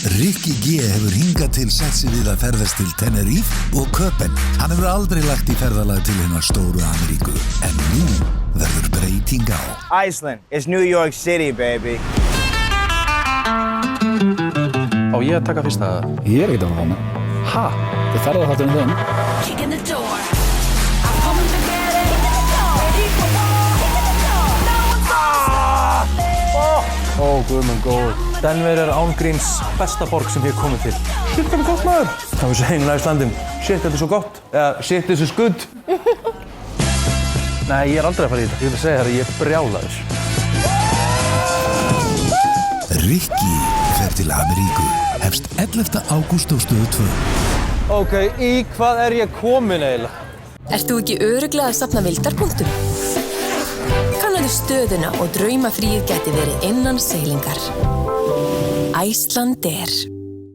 Rikki G hefur hingað til sett sig við að ferðast til Tenerife og Köpen. Hann hefur aldrei lagt í ferðalag til hinnar stóru Ameríku, en nú verður breyting á. Iceland, it's New York City, baby. Á ég að taka fyrsta? Ég ekkert að hana. Ha? Þið ferðar þáttunum þinn. Kick in the door. I'm coming to get it. Kick in the door. Ready for war. Kick in the door. No one's Ó, guð minn góður. Denver ángríns besta borg sem ég hef komið til. Shit, það er gott maður. Það var svo heim í Íslandum. Shit, þetta er svo gott. Eða, shit, this is good. Nei, ég aldrei að fara í þetta. Ég vil segja þér að ég brjálaður. Rikki fer til Ameríku, hefst 11. ágúst á Stöð 2. Ok, í hvað er ég komin eiginlega? Ert þú ekki örugglega að safna vildarpunktum? Kannaðu stöðuna og draumafríið gæti verið innan seilingar. Icelandair.